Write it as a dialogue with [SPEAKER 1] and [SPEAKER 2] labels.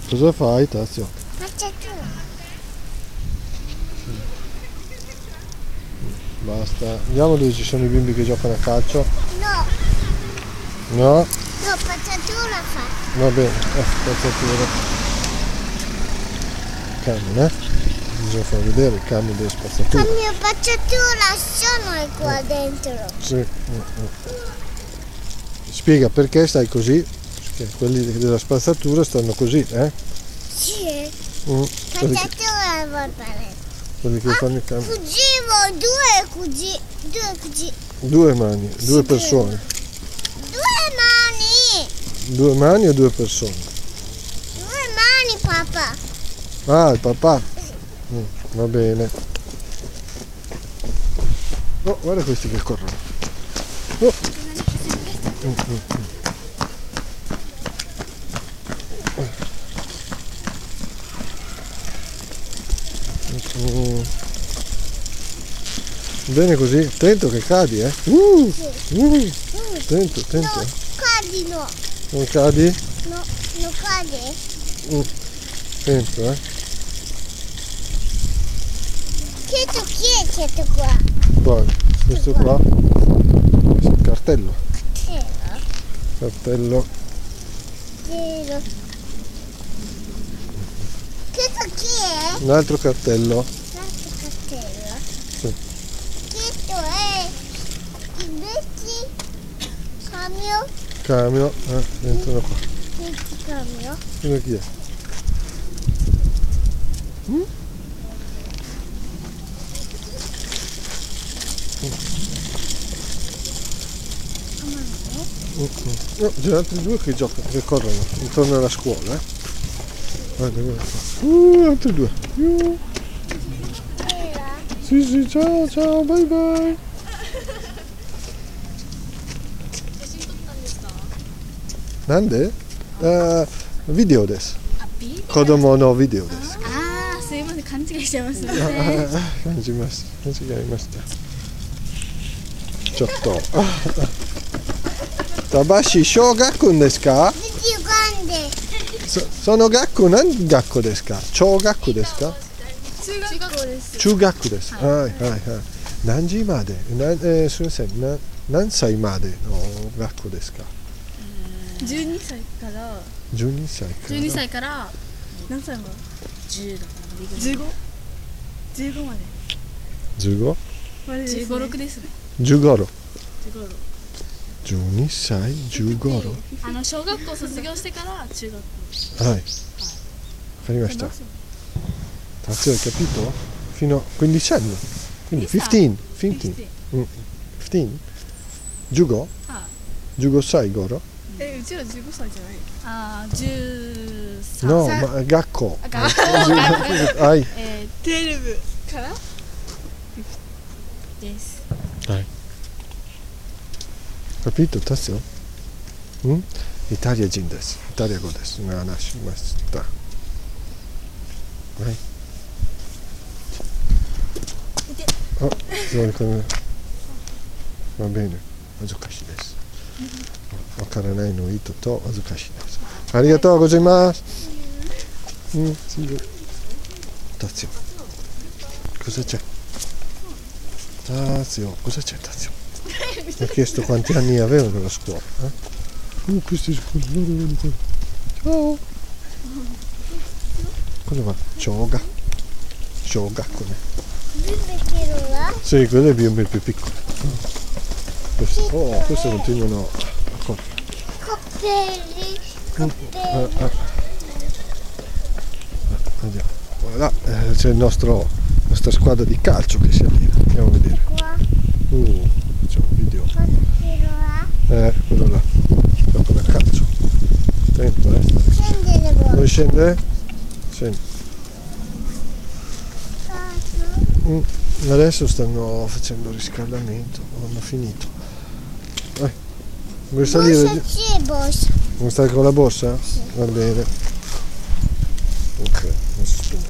[SPEAKER 1] Cosa fai, Tazio?
[SPEAKER 2] Spazzatura.
[SPEAKER 1] Basta. Andiamo dove ci sono i bimbi che giocano a calcio.
[SPEAKER 2] No,
[SPEAKER 1] No?
[SPEAKER 2] no, spazzatura fa.
[SPEAKER 1] Va bene, spazzatura. Camion, bisogna far vedere il camion delle spazzature.
[SPEAKER 2] La mia spazzatura sono qua dentro.
[SPEAKER 1] Sì. Spiega perché stai così? Perché quelli della spazzatura stanno così, eh?
[SPEAKER 2] Sì,
[SPEAKER 1] Quelli che,
[SPEAKER 2] spazzatura va bene.
[SPEAKER 1] quelli che fanno il camion.
[SPEAKER 2] Fuggivo, due così.
[SPEAKER 1] Due mani, due
[SPEAKER 2] Sì,
[SPEAKER 1] persone.
[SPEAKER 2] Due mani.
[SPEAKER 1] Due mani o due persone?
[SPEAKER 2] Due mani, papà.
[SPEAKER 1] Ah, il papà. Va bene. Oh, guarda questi che corrono. Oh. Bene così, attento che cadi, eh? Attento, attento.
[SPEAKER 2] No, cadi no.
[SPEAKER 1] Non cadi?
[SPEAKER 2] No, non cadi.
[SPEAKER 1] Attento, eh?
[SPEAKER 2] Chi è questo qua?
[SPEAKER 1] Guarda, questo qua. Questo è il cartello.
[SPEAKER 2] Vero?
[SPEAKER 1] Cartello.
[SPEAKER 2] Vero. Questo chi è?
[SPEAKER 1] Un altro cartello.
[SPEAKER 2] L'altro cartello.
[SPEAKER 1] Sì.
[SPEAKER 2] Questo è invece cambio.
[SPEAKER 1] Camion. Entrano qua.
[SPEAKER 2] Questo cambio.
[SPEAKER 1] Quello chi è? No, c'è altri due che giocano, che corrono intorno alla scuola, eh? Guarda, guarda qua. Altri due.
[SPEAKER 2] Vera?
[SPEAKER 1] Sì, ciao, ciao, bye bye. Nande? Video desu. 子供のビデオです。
[SPEAKER 3] ああ、すいません、勘違いしちゃいますね。
[SPEAKER 1] 感じました。間違えました。ちょっと。田橋小学校ですか？25
[SPEAKER 2] で。
[SPEAKER 1] その学校何学校ですか？小学校ですか？
[SPEAKER 3] 中学校です。
[SPEAKER 1] 中学校です。はいはいはい。何時まで？すみません。何歳までの学校ですか
[SPEAKER 3] 12歳から。
[SPEAKER 1] 12歳から。
[SPEAKER 3] 12歳から何歳まで？10だから15まで。
[SPEAKER 1] 15？
[SPEAKER 3] 15、6ですね。
[SPEAKER 1] 15。
[SPEAKER 3] 15。
[SPEAKER 1] 12歳15。
[SPEAKER 3] 小学校卒業してから中学校。
[SPEAKER 1] はい。わかりました。Tazio, hai capito? Fino a 15 anni. Quindi 15. 15. 15? Jugo? Jugo sai, Goro?
[SPEAKER 3] うちら15歳じゃない。ああ、13。
[SPEAKER 1] No, ma Gakko. Hai.
[SPEAKER 3] 12からです。
[SPEAKER 1] Capito, Tazio? Italia人です。イタリア語です。話しました。はい。あ、va bene. 難しいです。わからないの糸と難しいです。ありがとうございます。Tazio. Cosa c'è? Tazio, cosa c'è, Tazio? Mi ha chiesto quanti anni aveva quella scuola. Questi scuole. Ciao. Cosa va? Shoga. Shoga come?
[SPEAKER 2] Bimbe là?
[SPEAKER 1] Sì, quello è il bimbo più piccolo. Questo continuano a correre.
[SPEAKER 2] Coppelli.
[SPEAKER 1] Andiamo. Voilà, c'è la nostra squadra di calcio che si allena. Andiamo a vedere.
[SPEAKER 2] Qua.
[SPEAKER 1] Facciamo un video.
[SPEAKER 2] Là.
[SPEAKER 1] Quello là. Gioca a calcio. Attento,
[SPEAKER 2] Scendere qua.
[SPEAKER 1] Vuoi scendere? Scendi. Adesso stanno facendo riscaldamento, hanno finito. Vuoi salire?
[SPEAKER 2] Borsa sì, borsa.
[SPEAKER 1] Vuoi stare con la borsa? Va bene. Ok, adesso spingo.